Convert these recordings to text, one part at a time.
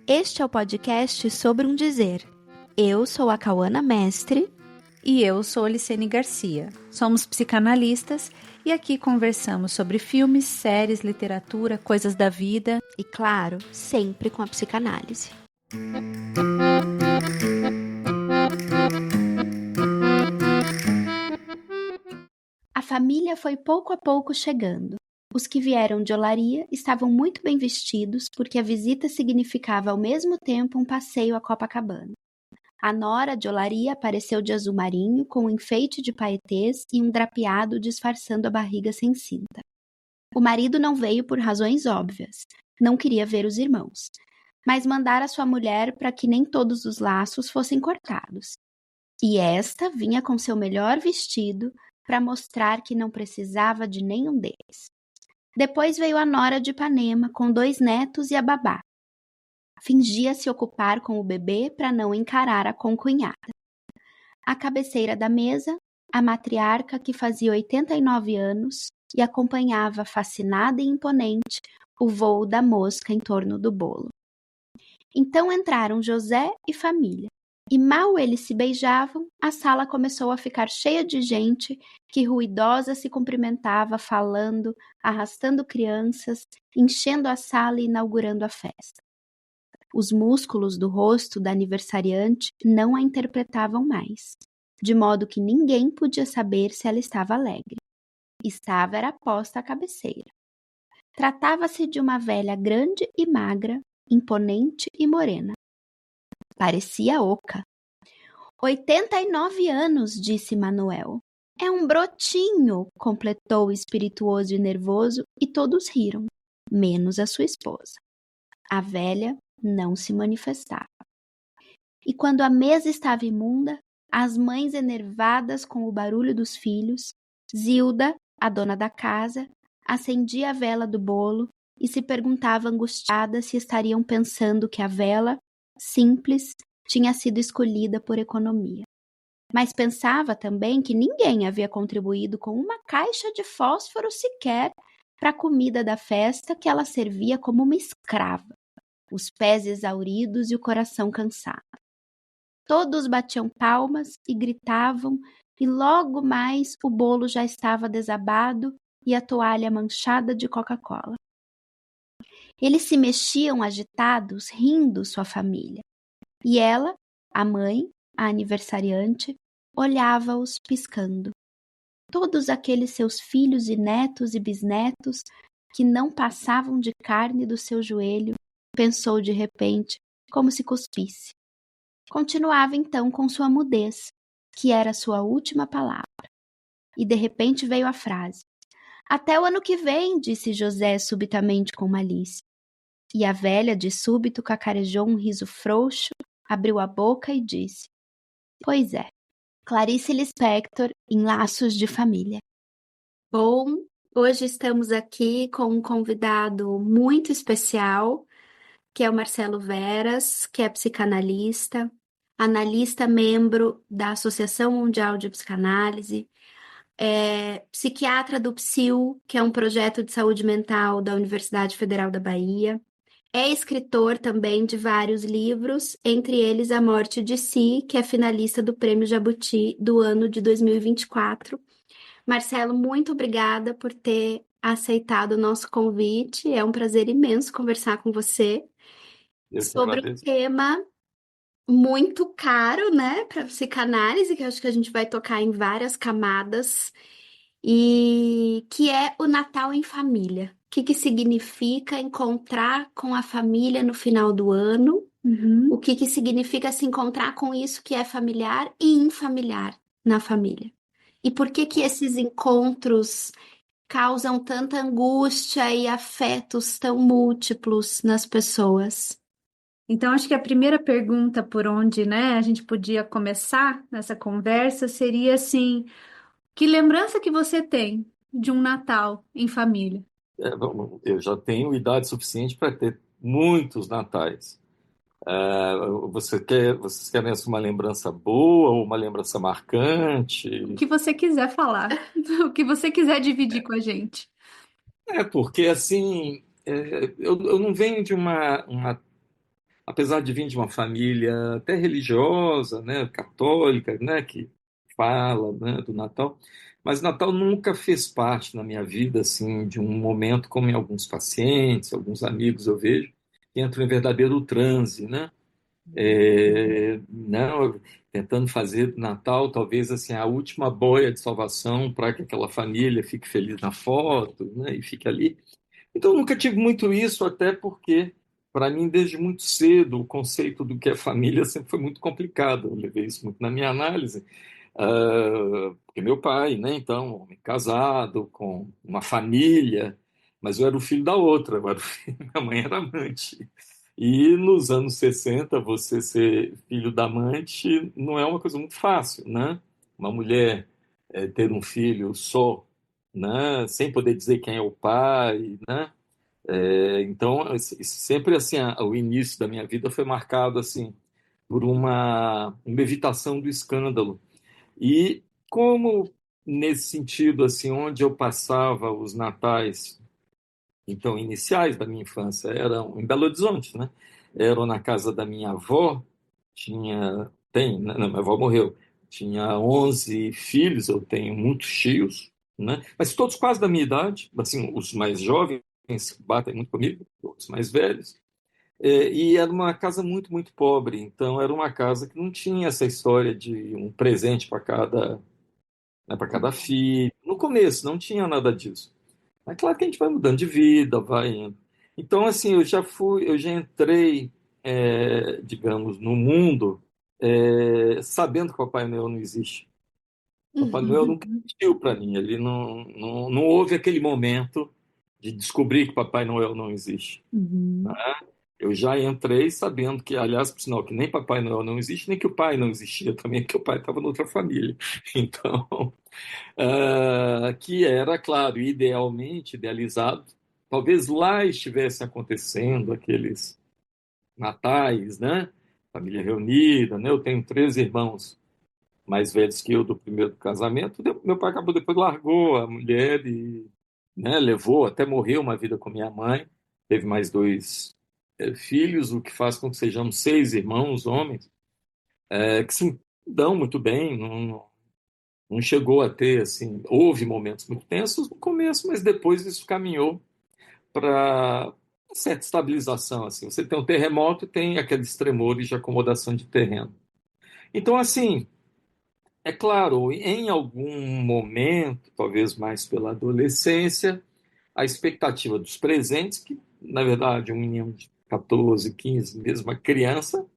Este é o podcast Sobre um Dizer. Eu sou a Cauana Mestre. E eu sou a Licene Garcia. Somos psicanalistas e aqui conversamos sobre filmes, séries, literatura, coisas da vida. E claro, sempre com a psicanálise. A família foi pouco a pouco chegando. Os que vieram de Olaria estavam muito bem vestidos porque a visita significava ao mesmo tempo um passeio a Copacabana. A nora de Olaria apareceu de azul marinho com um enfeite de paetês e um drapeado disfarçando a barriga sem cinta. O marido não veio por razões óbvias. Não queria ver os irmãos, mas mandara sua mulher para que nem todos os laços fossem cortados. E esta vinha com seu melhor vestido para mostrar que não precisava de nenhum deles. Depois veio a nora de Ipanema com 2 netos e a babá. Fingia se ocupar com o bebê para não encarar a concunhada. À cabeceira da mesa, a matriarca que fazia 89 anos e acompanhava fascinada e imponente o voo da mosca em torno do bolo. Então entraram José e família. E mal eles se beijavam, a sala começou a ficar cheia de gente que ruidosa se cumprimentava, falando, arrastando crianças, enchendo a sala e inaugurando a festa. Os músculos do rosto da aniversariante não a interpretavam mais, de modo que ninguém podia saber se ela estava alegre. Estava era posta à cabeceira. Tratava-se de uma velha grande e magra, imponente e morena. Parecia oca. 89 anos, disse Manuel. É um brotinho, completou o espirituoso e nervoso, e todos riram, menos a sua esposa. A velha não se manifestava. E quando a mesa estava imunda, as mães enervadas com o barulho dos filhos, Zilda, a dona da casa, acendia a vela do bolo e se perguntava angustiada se estariam pensando que a vela, simples, tinha sido escolhida por economia. Mas pensava também que ninguém havia contribuído com uma caixa de fósforo sequer para a comida da festa que ela servia como uma escrava, os pés exauridos e o coração cansado. Todos batiam palmas e gritavam, e logo mais o bolo já estava desabado e a toalha manchada de Coca-Cola. Eles se mexiam agitados, rindo sua família. E ela, a mãe, a aniversariante, olhava-os piscando. Todos aqueles seus filhos e netos e bisnetos que não passavam de carne do seu joelho, pensou de repente, como se cuspisse. Continuava então com sua mudez, que era sua última palavra. E de repente veio a frase. Até o ano que vem, disse José subitamente com malícia. E a velha, de súbito, cacarejou um riso frouxo, abriu a boca e disse. Pois é, Clarice Lispector em Laços de Família. Bom, hoje estamos aqui com um convidado muito especial, que é o Marcelo Veras, que é psicanalista, analista membro da Associação Mundial de Psicanálise, psiquiatra do PSIL, que é um projeto de saúde mental da Universidade Federal da Bahia, é escritor também de vários livros, entre eles A Morte de Si, que é finalista do Prêmio Jabuti do ano de 2024. Marcelo, muito obrigada por ter aceitado o nosso convite. É um prazer imenso conversar com você sobre um tema muito caro, né, para psicanálise, que eu acho que a gente vai tocar em várias camadas, e que é o Natal em família. O que significa encontrar com a família no final do ano? O que significa se encontrar com isso que é familiar e infamiliar na família? E por que esses encontros causam tanta angústia e afetos tão múltiplos nas pessoas? Então, acho que a primeira pergunta por onde, né, a gente podia começar nessa conversa seria assim, que lembrança que você tem de um Natal em família? Eu já tenho idade suficiente para ter muitos natais. Vocês querem uma lembrança boa ou uma lembrança marcante? O que você quiser falar, o que você quiser dividir com a gente. Porque assim, eu não venho de uma apesar de vir de uma família até religiosa, né, católica, né, que fala, né, do Natal, mas Natal nunca fez parte na minha vida, assim, de um momento como em alguns pacientes, alguns amigos eu vejo, que entram em verdadeiro transe, né? Não, tentando fazer do Natal talvez assim a última boia de salvação para que aquela família fique feliz na foto, né, e fique ali. Então, eu nunca tive muito isso, até porque, para mim, desde muito cedo, o conceito do que é família sempre foi muito complicado. Eu levei isso muito na minha análise. Porque meu pai, né, então, homem casado, com uma família, mas eu era o filho da outra, eu era o filho, minha mãe era amante. E nos anos 60 você ser filho da amante não é uma coisa muito fácil, né? Uma mulher ter um filho só, né, sem poder dizer quem é o pai, né? Então, sempre assim, o início da minha vida foi marcado assim por uma evitação do escândalo. E como nesse sentido assim, onde eu passava os natais, então iniciais da minha infância eram em Belo Horizonte, né? Eram na casa da minha avó, não, minha avó morreu. Tinha 11 filhos, eu tenho muitos tios, né? Mas todos quase da minha idade, assim, os mais jovens batem muito comigo, os mais velhos. E era uma casa muito, muito pobre, então era uma casa que não tinha essa história de um presente para cada, né, para cada filho. No começo não tinha nada disso. É claro que a gente vai mudando de vida, vai indo. Então, assim, eu já entrei, digamos, no mundo, sabendo que Papai Noel não existe. Papai Noel nunca Uhum. existiu para mim. Ele não houve aquele momento de descobrir que Papai Noel não existe. Uhum. Eu já entrei sabendo que, aliás, por sinal, que nem Papai Noel não existe, nem que o pai não existia também, que o pai estava noutra família. Então, que era, claro, idealmente idealizado. Talvez lá estivesse acontecendo aqueles natais, né? Família reunida, né? Eu tenho 13 irmãos mais velhos que eu do primeiro casamento. Meu pai acabou depois largou a mulher e, né, levou, até morreu uma vida com minha mãe. Teve mais dois filhos, o que faz com que sejamos 6 irmãos, homens, que se dão muito bem. Não chegou a ter, assim, houve momentos muito tensos no começo, mas depois isso caminhou para certa estabilização. Assim. Você tem um terremoto e tem aqueles tremores de acomodação de terreno. Então, assim, é claro, em algum momento, talvez mais pela adolescência, a expectativa dos presentes, que na verdade um menino de 14, 15, mesmo uma criança,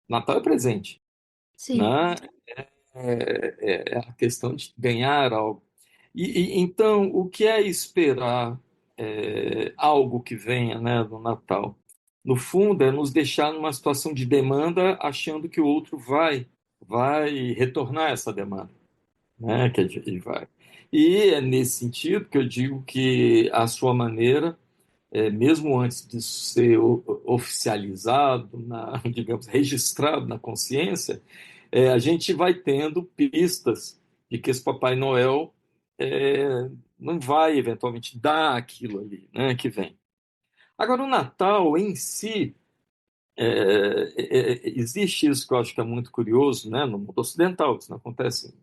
Natal é presente, Sim. né? É a questão de ganhar algo. Então, o que é esperar algo que venha, né, do Natal? No fundo, é nos deixar numa situação de demanda, achando que o outro vai retornar essa demanda, né, que ele vai. E é nesse sentido que eu digo que a sua maneira, mesmo antes de ser oficializado, digamos, registrado na consciência, a gente vai tendo pistas de que esse Papai Noel não vai eventualmente dar aquilo ali, né, que vem. Agora, o Natal em si, existe isso que eu acho que é muito curioso, né, no mundo ocidental, isso não acontece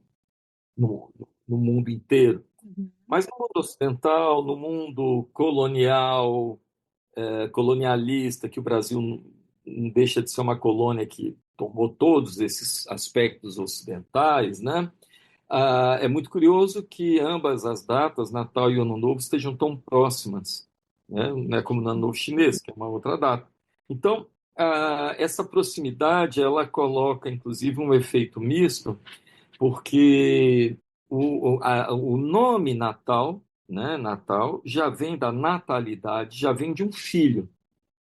no mundo inteiro, Uhum. mas no mundo ocidental, no mundo colonial, colonialista, que o Brasil não deixa de ser uma colônia que tomou todos esses aspectos ocidentais, né? É muito curioso que ambas as datas, Natal e Ano Novo, estejam tão próximas, né? Não é como no Ano Novo chinês, que é uma outra data. Então, essa proximidade, ela coloca, inclusive, um efeito misto, porque o nome Natal, né, Natal, já vem da natalidade, já vem de um filho.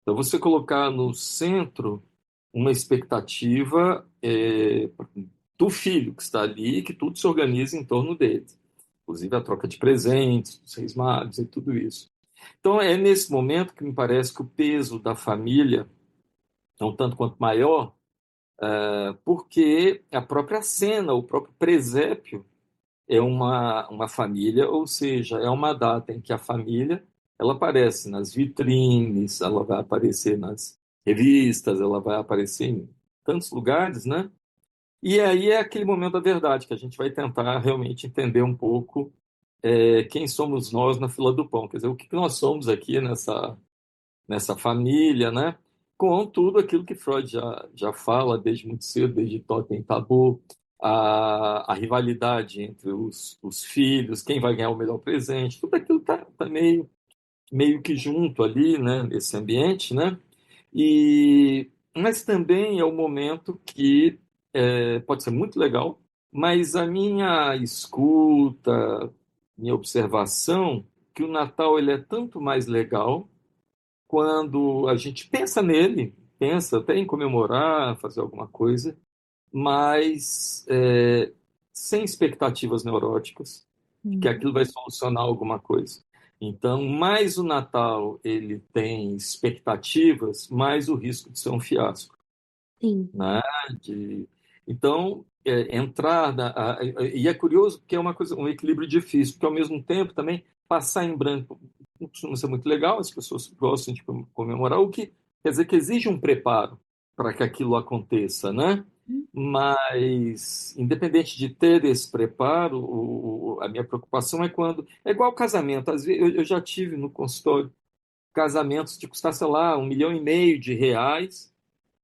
Então, você colocar no centro uma expectativa do filho que está ali, que tudo se organiza em torno dele. Inclusive a troca de presentes, os Reis Magos e tudo isso. Então, é nesse momento que me parece que o peso da família é um tanto quanto maior, porque a própria cena, o próprio presépio é uma família, ou seja, é uma data em que a família ela aparece nas vitrines, ela vai aparecer revistas, ela vai aparecer em tantos lugares, né? E aí é aquele momento da verdade, que a gente vai tentar realmente entender um pouco quem somos nós na fila do pão, quer dizer, o que nós somos aqui nessa família, né? Com tudo aquilo que Freud já fala desde muito cedo, desde Totem e Tabu, a rivalidade entre os filhos, quem vai ganhar o melhor presente, tudo aquilo tá meio que junto ali, né? Nesse ambiente, né? Mas também é um momento que pode ser muito legal, mas a minha escuta, minha observação, que o Natal ele é tanto mais legal quando a gente pensa nele, pensa até em comemorar, fazer alguma coisa, mas sem expectativas neuróticas de que Hum. aquilo vai solucionar alguma coisa. Então, mais o Natal ele tem expectativas, mais o risco de ser um fiasco, Sim, né? De, então, entrar e é curioso porque é uma coisa, um equilíbrio difícil, porque ao mesmo tempo também passar em branco não costuma ser muito legal, as pessoas gostam de comemorar, o que quer dizer que exige um preparo para que aquilo aconteça, né? Mas, independente de ter esse preparo, a minha preocupação é quando. É igual casamento. Às vezes, eu já tive no consultório casamentos de custar, sei lá, 1,5 milhão de reais.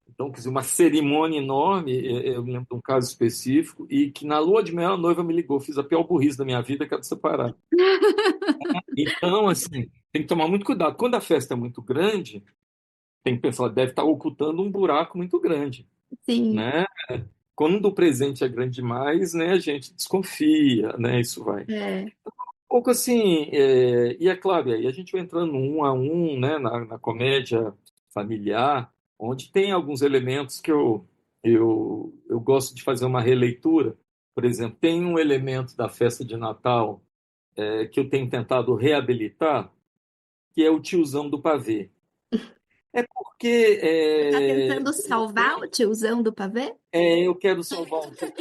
Então, quer dizer, uma cerimônia enorme, eu me lembro de um caso específico, e que na lua de mel a noiva me ligou, fiz a pior burrice da minha vida, quero separar. Então, assim, tem que tomar muito cuidado. Quando a festa é muito grande, tem que pensar, deve estar ocultando um buraco muito grande, sim. né? Quando o presente é grande demais, né, a gente desconfia, né? Isso vai. É. Um pouco assim, e é claro, e aí a gente vai entrando um a um, né, na comédia familiar, onde tem alguns elementos que eu gosto de fazer uma releitura. Por exemplo, tem um elemento da festa de Natal que eu tenho tentado reabilitar, que é o tiozão do pavê. É porque Você tá tentando salvar o tiozão do pavê? eu quero salvar um pouco.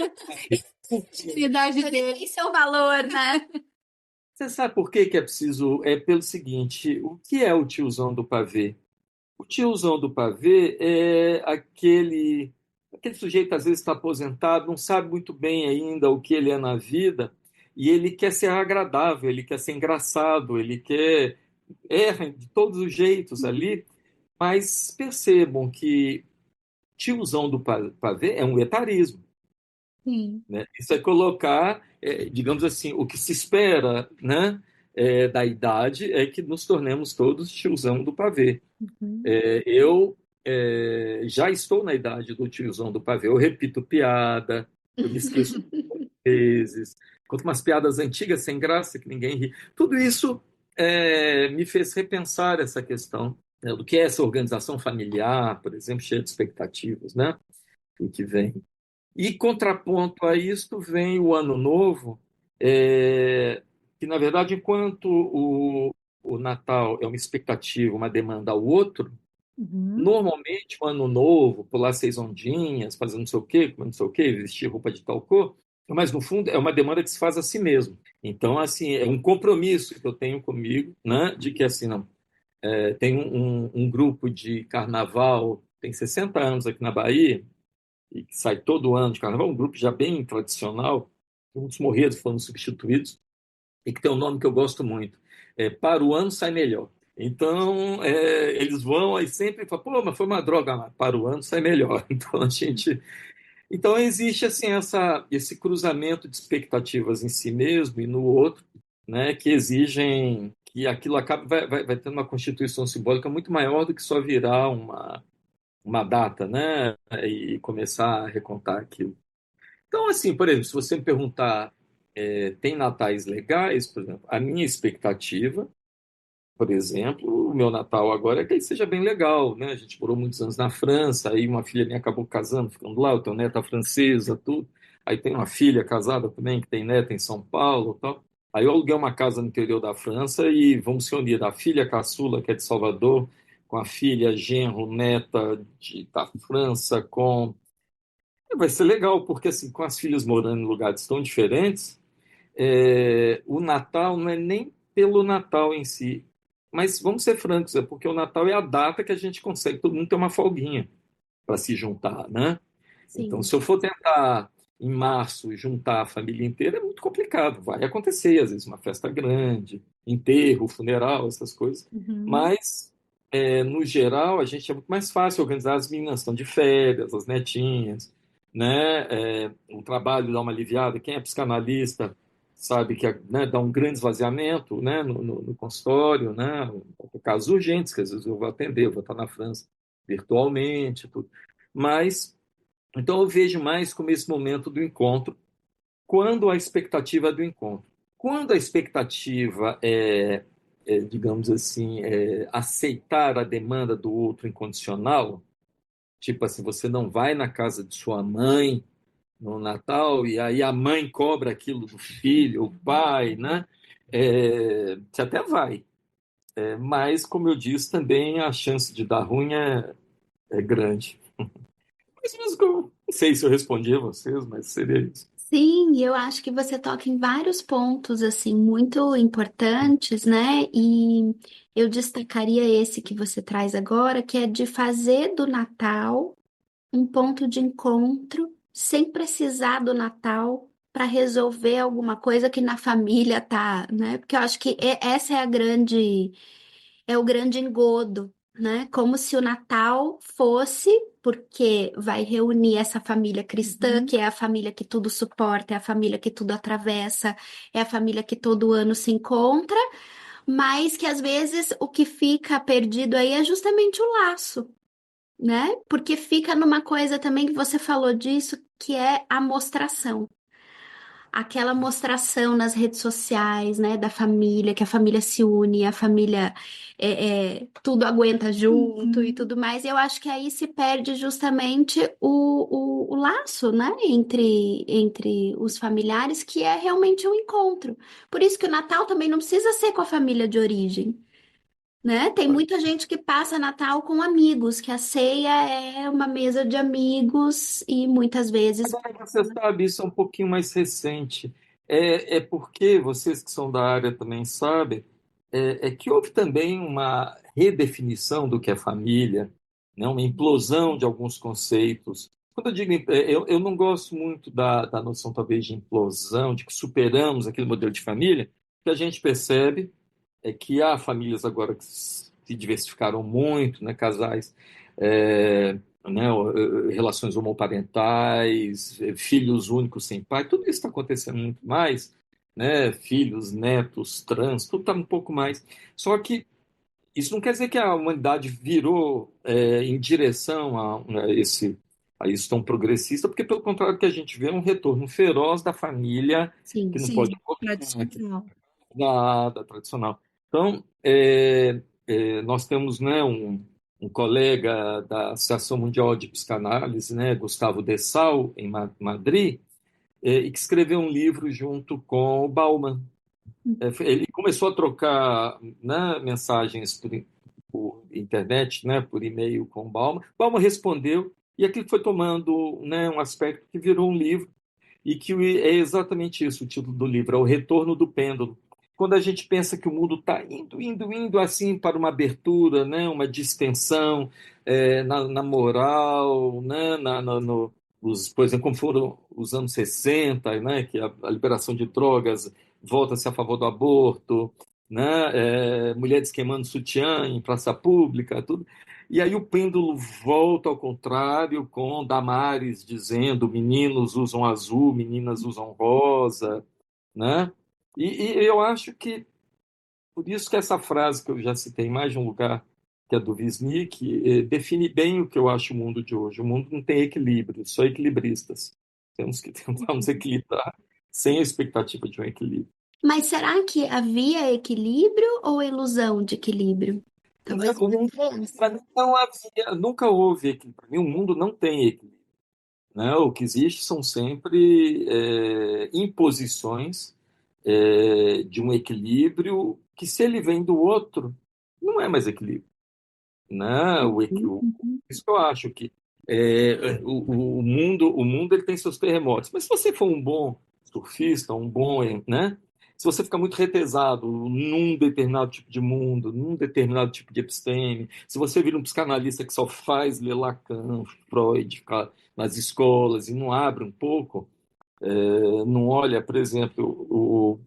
Idade Ele dele. tem seu valor, né? Você sabe por que que é preciso? É pelo seguinte: o que é o tiozão do pavê? O tiozão do pavê é aquele sujeito às vezes está aposentado, não sabe muito bem ainda o que ele é na vida e ele quer ser agradável, ele quer ser engraçado, ele quer erra de todos os jeitos ali, mas percebam que tiozão do pavê é um etarismo, Sim. né? Isso é colocar, digamos assim, o que se espera, né, da idade é que nos tornemos todos tiozão do pavê. Uhum. Eu já estou na idade do tiozão do pavê. Eu repito piada, eu me esqueço vezes, conto umas piadas antigas sem graça que ninguém ri. Tudo isso me fez repensar essa questão, né, do que é essa organização familiar, por exemplo, cheia de expectativas, né? O que vem. E contraponto a isto vem o Ano Novo, que na verdade, enquanto o Natal é uma expectativa, uma demanda ao outro, Uhum. normalmente, o ano novo, pular 6 ondinhas, fazer não sei o quê, comer não sei o quê, vestir roupa de tal cor, mas no fundo é uma demanda que se faz a si mesmo. Então, assim, é um compromisso que eu tenho comigo, né, de que assim, não, tem um grupo de carnaval, tem 60 anos aqui na Bahia, e que sai todo ano de carnaval, um grupo já bem tradicional, muitos morreram foram substituídos, e que tem um nome que eu gosto muito. Para o ano sai melhor. Então, eles vão aí sempre falam, pô, mas foi uma droga, mas para o ano sai melhor. Então, então existe assim esse cruzamento de expectativas em si mesmo e no outro, né, que exigem que aquilo acabe vai tendo uma constituição simbólica muito maior do que só virar uma data, né, e começar a recontar aquilo. Então, assim, por exemplo, se você me perguntar, tem natais legais, por exemplo, a minha expectativa, por exemplo, o meu Natal agora é que ele seja bem legal, né? A gente morou muitos anos na França, aí uma filha minha acabou casando, ficando lá, eu tenho neta francesa, tudo. Aí tem uma filha casada também, que tem neta em São Paulo, tal. Aí eu aluguei uma casa no interior da França e vamos se unir da filha caçula, que é de Salvador, com a filha, genro, neta da França, com vai ser legal, porque assim, com as filhas morando em lugares tão diferentes, o Natal não é nem pelo Natal em si, Mas vamos ser francos, é porque o Natal é a data que a gente consegue, todo mundo ter uma folguinha para se juntar, né? Então, Sim. se eu for tentar em março juntar a família inteira, é muito complicado. Vai acontecer, às vezes, uma festa grande, enterro, funeral, essas coisas. Uhum. Mas, no geral, a gente é muito mais fácil organizar. As meninas estão de férias, as netinhas, né? O trabalho dá uma aliviada. Quem é psicanalista sabe que, né, dá um grande esvaziamento, né, no consultório, né? Casos urgentes, que às vezes eu vou atender, eu vou estar na França virtualmente, tudo. Mas então, eu vejo mais como esse momento do encontro, quando a expectativa é do encontro. Quando a expectativa digamos assim, aceitar a demanda do outro incondicional, tipo assim, você não vai na casa de sua mãe no Natal e aí a mãe cobra aquilo do filho, o pai, né? Você até vai, mas, como eu disse, também a chance de dar ruim é grande. Mas mesmo que eu não sei se eu respondi a vocês, mas seria isso. Sim, eu acho que você toca em vários pontos assim muito importantes, né? E eu destacaria esse que você traz agora, que é de fazer do Natal um ponto de encontro sem precisar do Natal para resolver alguma coisa que na família tá, né? Porque eu acho que essa é a grande é o grande engodo, né? Como se o Natal fosse, porque vai reunir essa família cristã, Uhum. que é a família que tudo suporta, é a família que tudo atravessa, é a família que todo ano se encontra, mas que às vezes o que fica perdido aí é justamente o laço, né? Porque fica numa coisa também que você falou disso, que é a mostração. Aquela mostração nas redes sociais, né, da família, que a família se une, a família tudo aguenta junto e Uhum. tudo mais. Eu acho que aí se perde justamente o laço, né, entre os familiares, que é realmente um encontro. Por isso que o Natal também não precisa ser com a família de origem. Né? Tem muita gente que passa Natal com amigos, que a ceia é uma mesa de amigos e muitas vezes. Agora, você sabe, isso é um pouquinho mais recente. É porque vocês que são da área também sabem, que houve também uma redefinição do que é família, né? Uma implosão de alguns conceitos. Quando eu digo, eu não gosto muito da noção, talvez, de implosão, de que superamos aquele modelo de família, que a gente percebe que há famílias agora que se diversificaram muito, né? Casais. é, né, relações homoparentais, filhos únicos sem pai, tudo isso está acontecendo muito mais, né? Filhos, netos, trans, tudo está um pouco mais. Só que isso não quer dizer que a humanidade virou em direção a isso tão progressista, porque pelo contrário o que a gente vê é um retorno feroz da família que Sim. não pode Sim, tradicional. da tradicional. Então, nós temos, né, um colega da Associação Mundial de Psicanálise, né, Gustavo Dessau, em Madrid, e que escreveu um livro junto com o Bauman. Ele começou a trocar, né, mensagens por internet, né, por e-mail com o Bauman. Bauman respondeu, e aquilo foi tomando, né, um aspecto que virou um livro e que é exatamente isso, o título do livro, é o retorno do pêndulo. Quando a gente pensa que o mundo está indo assim para uma abertura, né, uma distensão na moral, né, por exemplo, como foram os anos 60, né, que a liberação de drogas volta-se a favor do aborto, né, mulheres queimando sutiã em praça pública, tudo. E aí o pêndulo volta ao contrário, com Damares dizendo meninos usam azul, meninas usam rosa, né? E eu acho que, por isso que essa frase que eu já citei em mais de um lugar, que é do Wisnik, define bem o que eu acho o mundo de hoje. O mundo não tem equilíbrio, só equilibristas. Temos que tentar nos equilibrar sem a expectativa de um equilíbrio. Mas será que havia equilíbrio ou ilusão de equilíbrio? Talvez O mundo, não havia, nunca houve equilíbrio. Para mim, o mundo não tem equilíbrio. Né? O que existe são sempre imposições de um equilíbrio que, se ele vem do outro, não é mais equilíbrio. Né? Uhum. Isso que eu acho que o mundo ele tem seus terremotos. Mas se você for um bom surfista, um bom, né? se você fica muito retesado num determinado tipo de mundo, num determinado tipo de episteme, se você vira um psicanalista que só faz ler Lacan, Freud, ficar nas escolas e não abre um pouco, não olha, por exemplo,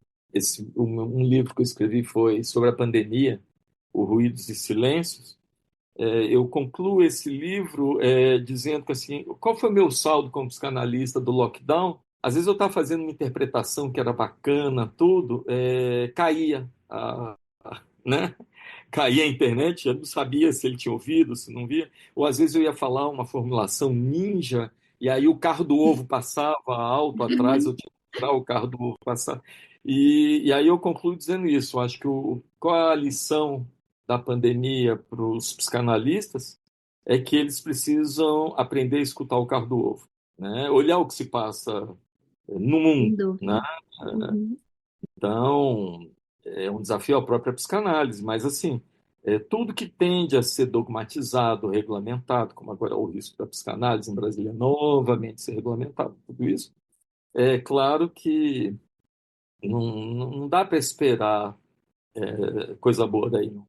um livro que eu escrevi foi sobre a pandemia, o Ruídos e Silêncios. Eu concluo esse livro dizendo que assim, qual foi o meu saldo como psicanalista do lockdown? Às vezes eu estava fazendo uma interpretação que era bacana, tudo, caía, né? Caía a internet, eu não sabia se ele tinha ouvido, se não via. Ou às vezes eu ia falar uma formulação ninja, e aí o carro do ovo passava alto atrás, eu tinha que esperar o carro do ovo passar. E aí eu concluo dizendo isso. Eu acho que qual é a lição da pandemia para os psicanalistas é que eles precisam aprender a escutar o carro do ovo, né? Olhar o que se passa no Sem mundo, né? dúvida. Uhum. Então, é um desafio à própria psicanálise, mas assim, tudo que tende a ser dogmatizado, regulamentado, como agora o risco da psicanálise em Brasília novamente ser regulamentado, tudo isso, é claro que não dá para esperar coisa boa daí, não.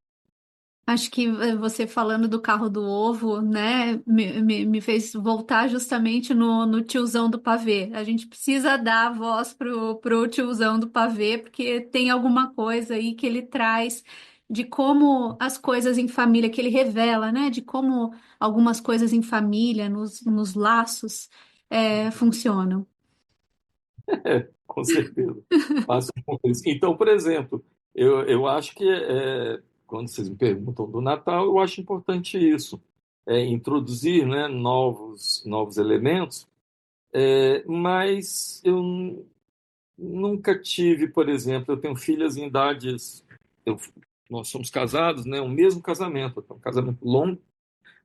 Acho que você falando do carro do ovo, né, me fez voltar justamente no tiozão do pavê. A gente precisa dar a voz pro tiozão do pavê, porque tem alguma coisa aí que ele traz de como as coisas em família, que ele revela, né, de como algumas coisas em família, nos laços, funcionam. Com certeza. Faço um pouco isso. Então, por exemplo, eu acho que quando vocês me perguntam do Natal, eu acho importante isso, introduzir, né, novos elementos, mas eu nunca tive, por exemplo, eu tenho filhas em idades, eu- nós somos casados, né, o mesmo casamento, um casamento longo,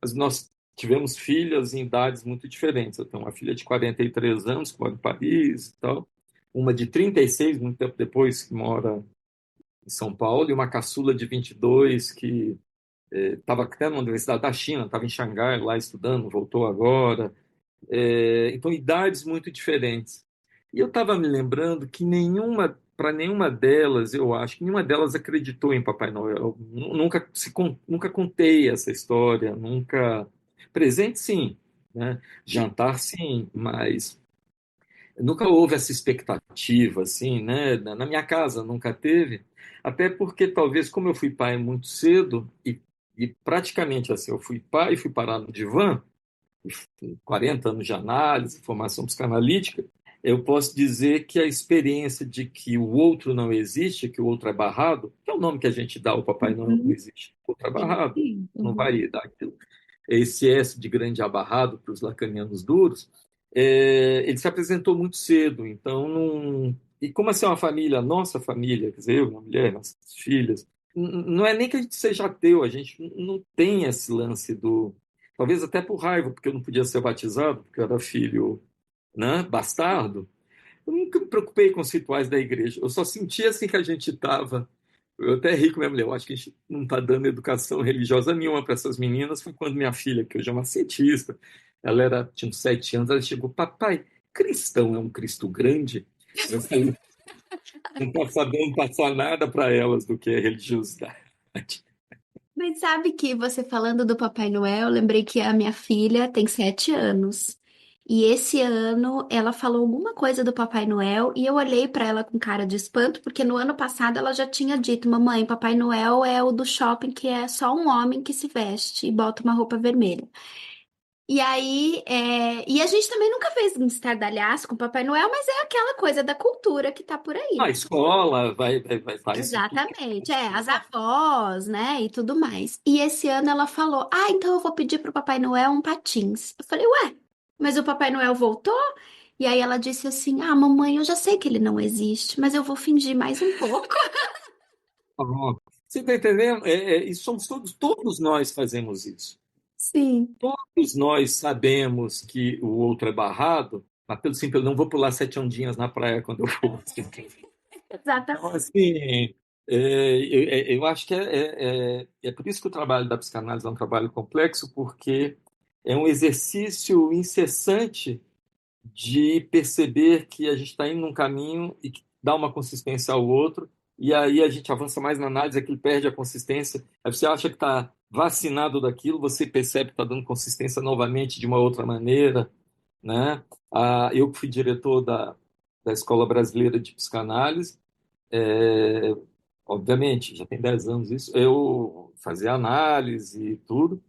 mas nós tivemos filhas em idades muito diferentes. Eu tenho uma filha de 43 anos, que mora em Paris e tal, uma de 36, muito tempo depois, que mora em São Paulo, e uma caçula de 22, que estava até na Universidade da China, estava em Xangai, lá estudando, voltou agora. Então, idades muito diferentes. E eu estava me lembrando que para nenhuma delas, eu acho que nenhuma delas acreditou em Papai Noel. Nunca contei essa história, nunca. Presente, sim, né? Jantar, sim, mas nunca houve essa expectativa, assim, né? Na minha casa nunca teve, até porque talvez como eu fui pai muito cedo e praticamente assim, eu fui pai e fui parar no divã, 40 anos de análise, formação psicanalítica, eu posso dizer que a experiência de que o outro não existe, que o outro é barrado, que é o nome que a gente dá ao Papai Noel, não Uhum. existe. O outro é Sim, barrado, sim. não Uhum. vai dar aquilo. Esse S de grande abarrado para os lacanianos duros, ele se apresentou muito cedo, então não. E como assim é uma família, nossa família, quer dizer, eu, minha mulher, nossas filhas, não é nem que a gente seja ateu, a gente não tem esse lance do. Talvez até por raiva, porque eu não podia ser batizado, porque eu era filho, né, bastardo. Eu nunca me preocupei com os rituais da igreja. Eu só sentia assim que a gente estava. Eu até ri com minha mulher. Eu acho que a gente não está dando educação religiosa nenhuma para essas meninas. Foi quando minha filha, que hoje é uma cientista, tinha uns 7 anos, ela chegou: Papai, cristão é um Cristo grande? Eu falei: não está sabendo passar nada para elas do que é religiosidade. Mas sabe que você falando do Papai Noel, eu lembrei que a minha filha tem 7 anos. E esse ano ela falou alguma coisa do Papai Noel e eu olhei pra ela com cara de espanto, porque no ano passado ela já tinha dito: Mamãe, Papai Noel é o do shopping que é só um homem que se veste e bota uma roupa vermelha. E aí, e a gente também nunca fez um estardalhaço com Papai Noel, mas é aquela coisa da cultura que tá por aí, A né? escola vai isso tudo. Exatamente, as avós, né, e tudo mais. E esse ano ela falou: Ah, então eu vou pedir pro Papai Noel um patins. Eu falei: Ué, mas o Papai Noel voltou? E aí ela disse assim: Ah, mamãe, eu já sei que ele não existe, mas eu vou fingir mais um pouco. Você está entendendo? E somos todos nós fazemos isso. Sim, Todos nós sabemos que o outro é barrado, mas pelo simples, eu não vou pular 7 ondinhas na praia quando eu for. Então, exatamente. assim, eu acho que é por isso que o trabalho da psicanálise é um trabalho complexo, porque é um exercício incessante de perceber que a gente está indo num caminho e que dá uma consistência ao outro, e aí a gente avança mais na análise, é que ele perde a consistência. Aí você acha que está vacinado daquilo, você percebe que está dando consistência novamente de uma outra maneira, né? Eu que fui diretor da Escola Brasileira de Psicanálise, é, obviamente, já tem 10 anos isso, eu fazia análise e tudo,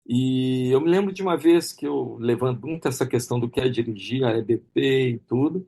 e eu me lembro de uma vez que eu levanto muito essa questão do que é dirigir a EBP e tudo,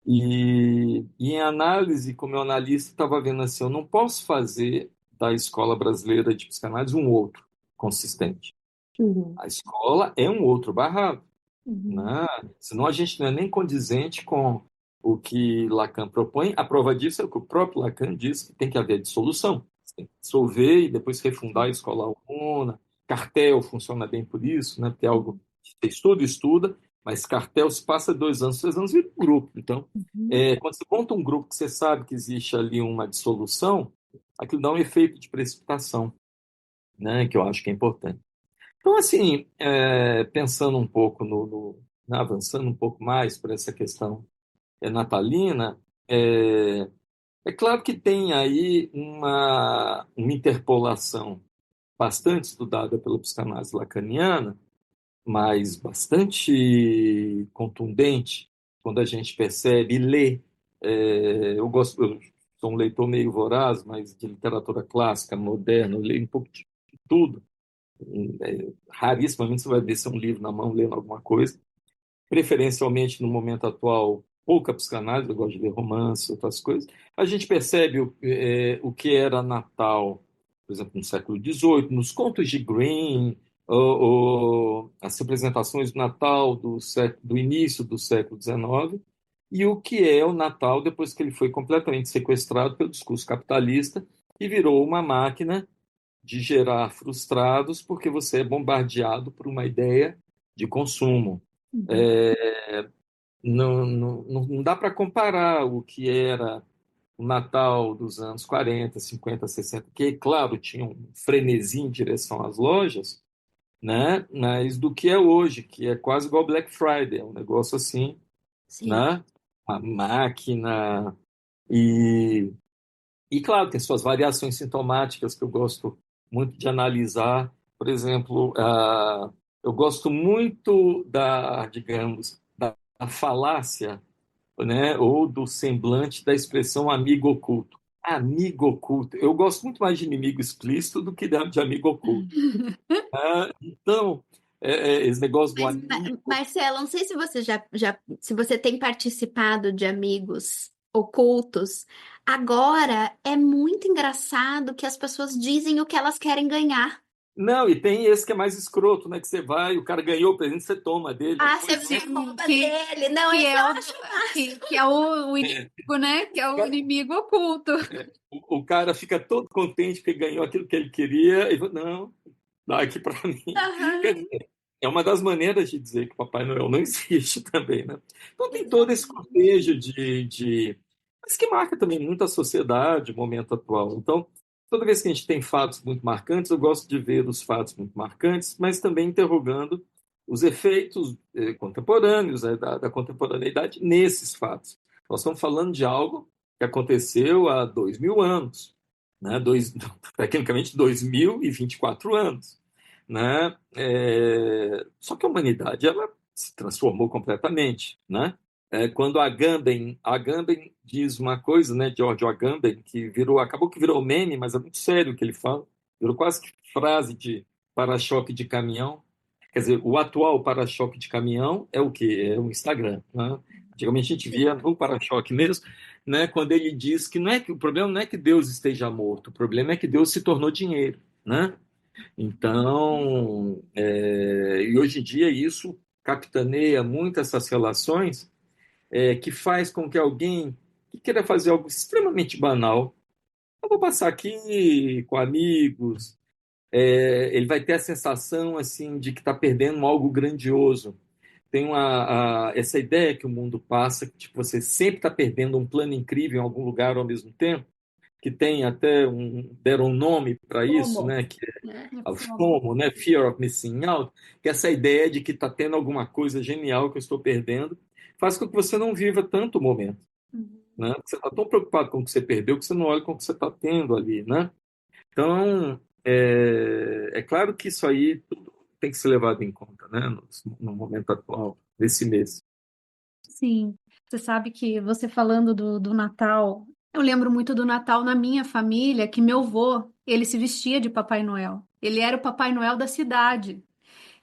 e em análise, como eu analista, estava vendo assim, eu não posso fazer da Escola Brasileira de Psicanálise um outro consistente. Uhum. A escola é um outro barrado, Uhum. né? Senão a gente não é nem condizente com o que Lacan propõe. A prova disso é o que o próprio Lacan diz, que tem que haver dissolução. Você tem que dissolver e depois refundar a escola alguna. Cartel funciona bem por isso, né? Porque é algo que estuda, mas cartel se passa 2 anos, 3 anos, vira um grupo. Então, Uhum. quando você monta um grupo que você sabe que existe ali uma dissolução, aquilo dá um efeito de precipitação, né? Que eu acho que é importante. Então, assim, pensando um pouco né, avançando um pouco mais para essa questão natalina, é claro que tem aí uma interpolação bastante estudada pela psicanálise lacaniana, mas bastante contundente quando a gente percebe e lê. Eu sou um leitor meio voraz, mas de literatura clássica, moderna, eu leio um pouco de tudo. Rarissimamente você vai ver se é um livro na mão lendo alguma coisa. Preferencialmente no momento atual, pouca psicanálise, eu gosto de ler romance, outras coisas. A gente percebe o que era Natal, por exemplo, no século XVIII, nos contos de Grimm, as representações do Natal do início do século XIX, e o que é o Natal depois que ele foi completamente sequestrado pelo discurso capitalista e virou uma máquina de gerar frustrados porque você é bombardeado por uma ideia de consumo. Uhum. É, não dá para comparar o que era o Natal dos anos 40, 50, 60, que, claro, tinha um frenesi em direção às lojas, né? Mas do que é hoje, que é quase igual Black Friday, é um negócio assim, Sim. né? A máquina e e, claro, tem suas variações sintomáticas que eu gosto muito de analisar. Por exemplo, eu gosto muito digamos, da falácia, né, ou do semblante da expressão amigo oculto. Amigo oculto. Eu gosto muito mais de inimigo explícito do que de amigo oculto. Então, esse negócio do Mas, amigo. Marcelo, não sei se você se você tem participado de amigos ocultos. Agora é muito engraçado que as pessoas dizem o que elas querem ganhar. Não, e tem esse que é mais escroto, né? Que você vai, o cara ganhou o presente, você toma dele. Ah, você Depois, né? rouba Que, dele. Não, que esse eu é acho massa. que é o inimigo, né? Que é o inimigo oculto. O cara fica todo contente porque ganhou aquilo que ele queria e fala, não, dá aqui para mim. Quer Aham, dizer, é uma das maneiras de dizer que Papai Noel não existe também, né? Então tem todo esse exatamente. cortejo mas que marca também muito a sociedade, o momento atual. Então, toda vez que a gente tem fatos muito marcantes, eu gosto de ver os fatos muito marcantes, mas também interrogando os efeitos contemporâneos, né, da contemporaneidade nesses fatos. Nós estamos falando de algo que aconteceu há 2.000 anos, né? Tecnicamente 2024 anos, né? Só que a humanidade ela se transformou completamente, né? Quando Agamben diz uma coisa, né? George Agamben, que acabou que virou meme, mas é muito sério o que ele fala, virou quase que frase de para-choque de caminhão. Quer dizer, o atual para-choque de caminhão é o quê? É o Instagram, né? Antigamente a gente via no para-choque mesmo, né? Quando ele diz que o problema não é que Deus esteja morto, o problema é que Deus se tornou dinheiro, né? Então, e hoje em dia isso capitaneia muito essas relações, que faz com que alguém que queira fazer algo extremamente banal, eu vou passar aqui com amigos, ele vai ter a sensação assim de que está perdendo algo grandioso. Tem essa ideia que o mundo passa, que tipo, você sempre está perdendo um plano incrível em algum lugar ao mesmo tempo, que tem até deram um nome para isso, Como? né? Que Né? é o FOMO, né? Fear of Missing Out, que é essa ideia de que está tendo alguma coisa genial que eu estou perdendo, faz com que você não viva tanto o momento. né? Você está tão preocupado com o que você perdeu que você não olha com o que você está tendo ali, né? Então, é claro que isso aí tudo tem que ser levado em conta, né? No momento atual, desse mês. Sim, você sabe que você falando do Natal, eu lembro muito do Natal na minha família, que meu avô, ele se vestia de Papai Noel. Ele era o Papai Noel da cidade.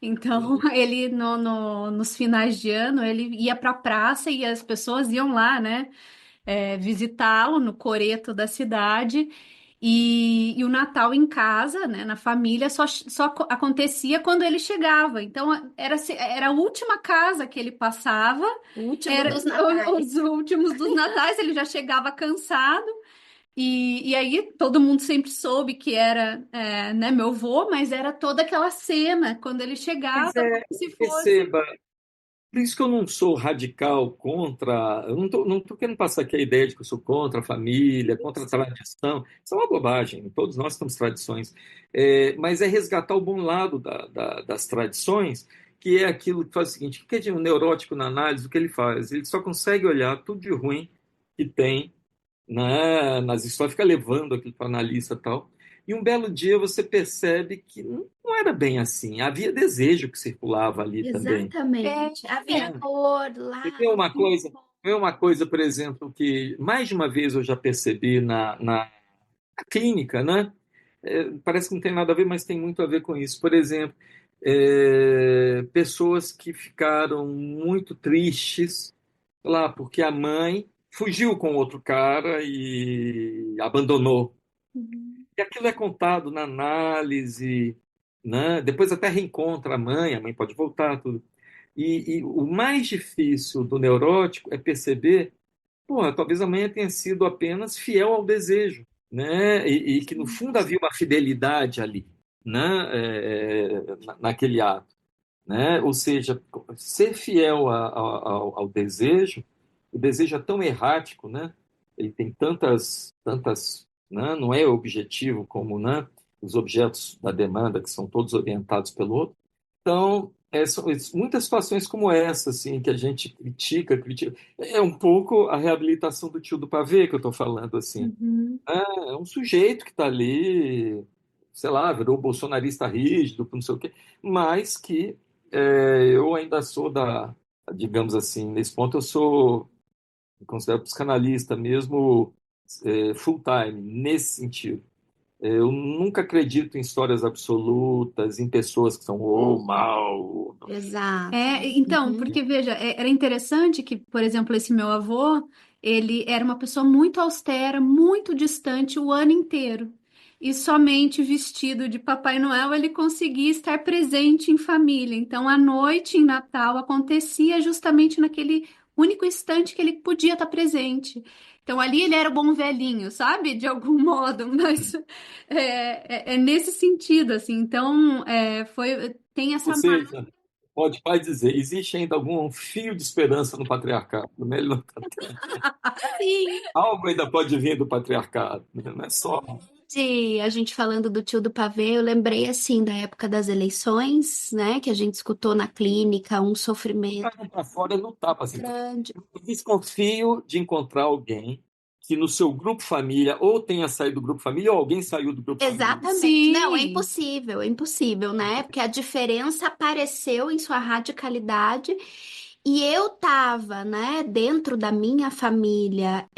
Então, ele nos finais de ano, ele ia para a praça e as pessoas iam lá, né? Visitá-lo no coreto da cidade. E o Natal em casa, né, na família, só acontecia quando ele chegava. Então, era a última casa que ele passava, O último era dos natais. os últimos dos natais, ele já chegava cansado. E aí todo mundo sempre soube que era, né, meu avô, mas era toda aquela cena quando ele chegava, Pois é, como se fosse. perceba, por isso que eu não sou radical contra. Eu não tô querendo passar aqui a ideia de que eu sou contra a família, contra a tradição. Isso é uma bobagem. Todos nós temos tradições. Mas é resgatar o bom lado das tradições, que é aquilo que faz o seguinte: o que é de um neurótico na análise? O que ele faz? Ele só consegue olhar tudo de ruim que tem, né, nas histórias, fica levando aquilo para analista e tal. E um belo dia você percebe que não era bem assim. Havia desejo que circulava ali também. Exatamente. Havia É. amor, E tem laço. uma coisa, por exemplo, que mais de uma vez eu já percebi na clínica, né? Parece que não tem nada a ver, mas tem muito a ver com isso. Por exemplo, pessoas que ficaram muito tristes lá porque a mãe fugiu com outro cara e abandonou. Uhum. E aquilo é contado na análise, né? Depois até reencontra a mãe pode voltar, tudo. E o mais difícil do neurótico é perceber, porra, talvez a mãe tenha sido apenas fiel ao desejo, né? E que no fundo havia uma fidelidade ali, né? Naquele ato, né? Ou seja, ser fiel ao desejo, o desejo é tão errático, né? Ele tem tantas, né? Não é objetivo como, né? Os objetos da demanda que são todos orientados pelo outro. Então, são muitas situações como essa, assim, que a gente critica. É um pouco a reabilitação do tio do pavê que eu estou falando, assim. Uhum. É um sujeito que está ali, sei lá, virou bolsonarista rígido, não sei o quê, mas que eu ainda sou digamos assim, nesse ponto me considero psicanalista mesmo, full time, nesse sentido. Eu nunca acredito em histórias absolutas, em pessoas que são ou mal. Exato. Então, Uhum. porque veja, era interessante que, por exemplo, esse meu avô, ele era uma pessoa muito austera, muito distante o ano inteiro. E somente vestido de Papai Noel ele conseguia estar presente em família. Então, a noite em Natal acontecia justamente naquele único instante que ele podia estar presente. Então, ali ele era o bom velhinho, sabe? De algum modo, mas é nesse sentido, assim. Então, tem Ou essa. seja, pode dizer, existe ainda algum fio de esperança no patriarcado, né? Ele não tá- Sim. Algo ainda pode vir do patriarcado, né? Não é só. A gente falando do tio do pavê, eu lembrei assim da época das eleições, né? Que a gente escutou na clínica um sofrimento Para fora não está assim. grande. Eu desconfio de encontrar alguém que no seu grupo família ou tenha saído do grupo família ou alguém saiu do grupo família. Exatamente. Não, Sim. é impossível, né? Porque a diferença apareceu em sua radicalidade e eu tava, né, dentro da minha família,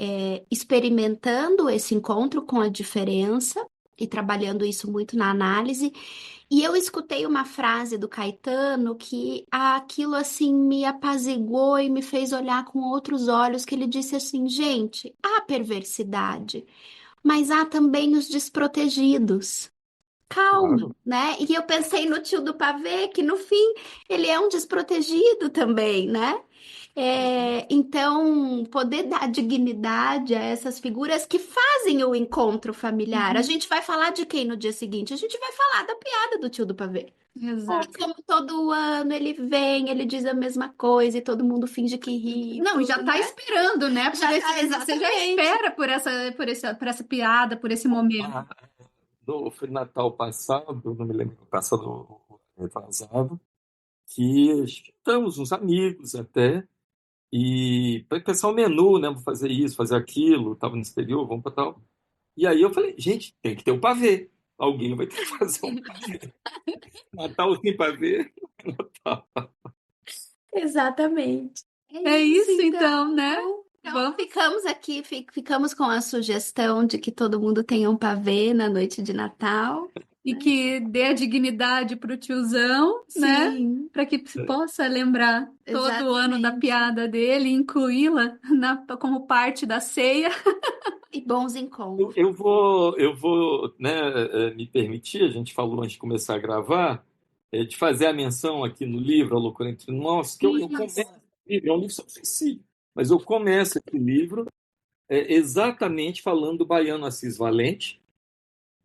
experimentando esse encontro com a diferença e trabalhando isso muito na análise. E eu escutei uma frase do Caetano que aquilo assim me apaziguou e me fez olhar com outros olhos, que ele disse assim, gente, há perversidade, mas há também os desprotegidos. Calma, Claro. né? E eu pensei no tio do pavê, que no fim ele é um desprotegido também, né? Então, poder dar dignidade a essas figuras que fazem o encontro familiar. A Uhum. gente vai falar de quem no dia seguinte? A gente vai falar da piada do tio do pavê. E Exato. como todo ano ele vem, ele diz a mesma coisa e todo mundo finge que ri, Não, e já tudo, tá né? esperando, né? Já tá, Você já exatamente. espera por essa piada, por esse momento. Ah, foi Natal passado, não me lembro, passado, retrasado, que estamos uns amigos até. E para pensar o menu, né? Vou fazer isso, fazer aquilo. Estava no exterior, vamos para tal. E aí eu falei, gente, tem que ter um pavê. Alguém vai ter que fazer um pavê. Natal sem pavê. Natal. Exatamente. É isso então, né? Então, Vamos. ficamos aqui, ficamos com a sugestão de que todo mundo tenha um pavê na noite de Natal. E que dê a dignidade pro tiozão, né? Sim, Para que se possa lembrar todo ano da exatamente. piada dele e incluí-la como parte da ceia. E bons Eu, encontros. eu vou, né, me permitir, a gente falou antes de começar a gravar, de fazer a menção aqui no livro, A Loucura Entre Nós, que eu começo, é um livro sobre suicídio, mas eu começo esse livro exatamente falando do baiano Assis Valente,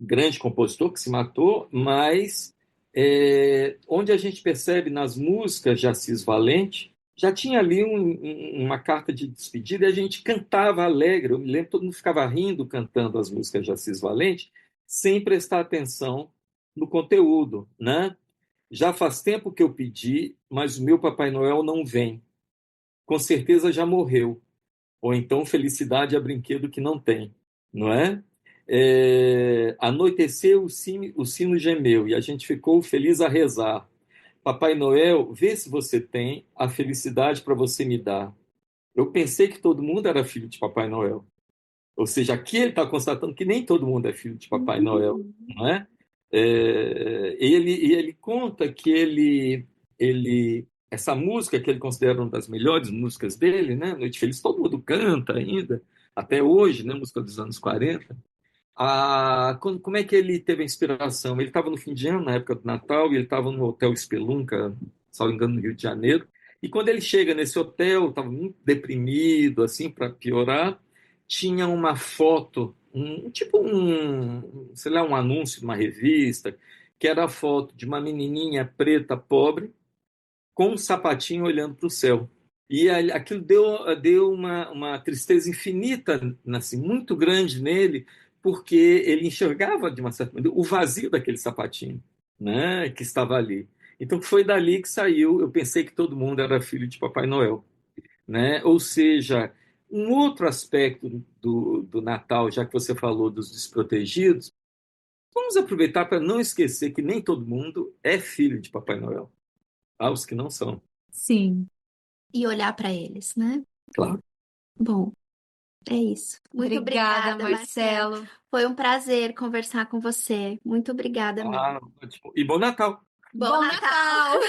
grande compositor que se matou, mas onde a gente percebe nas músicas de Assis Valente, já tinha ali uma carta de despedida e a gente cantava alegre. Eu me lembro, todo mundo ficava rindo cantando as músicas de Assis Valente, sem prestar atenção no conteúdo, né? Já faz tempo que eu pedi, mas o meu Papai Noel não vem. Com certeza já morreu. Ou então felicidade é brinquedo que não tem, não é? Anoiteceu, o sino gemeu e a gente ficou feliz a rezar. Papai Noel, vê se você tem a felicidade para você me dar. Eu pensei que todo mundo era filho de Papai Noel. Ou seja, aqui ele está constatando que nem todo mundo é filho de Papai Noel, não é? Ele conta que essa música que ele considera uma das melhores músicas dele, né? Noite Feliz, todo mundo canta ainda, até hoje, né? Música dos anos 40. Como é que ele teve a inspiração? Ele estava no fim de ano, na época do Natal, e ele estava no Hotel Spelunca, salvo engano, no Rio de Janeiro. E quando ele chega nesse hotel, estava muito deprimido, assim, para piorar, tinha uma foto, sei lá, um anúncio de uma revista, que era a foto de uma menininha preta, pobre, com um sapatinho olhando para o céu. E aquilo deu uma tristeza infinita, assim, muito grande nele, porque ele enxergava, de uma certa maneira, o vazio daquele sapatinho, né, que estava ali. Então foi dali que saiu. Eu pensei que todo mundo era filho de Papai Noel, né? Ou seja, um outro aspecto do Natal, já que você falou dos desprotegidos, vamos aproveitar para não esquecer que nem todo mundo é filho de Papai Noel. Há os que não são, Sim. E olhar para eles, né? claro. Bom, é isso. Muito Obrigada, obrigada, Marcelo. Marcelo. Foi um prazer conversar com você. Muito obrigada mesmo. Ótimo. E bom Natal! Bom Natal!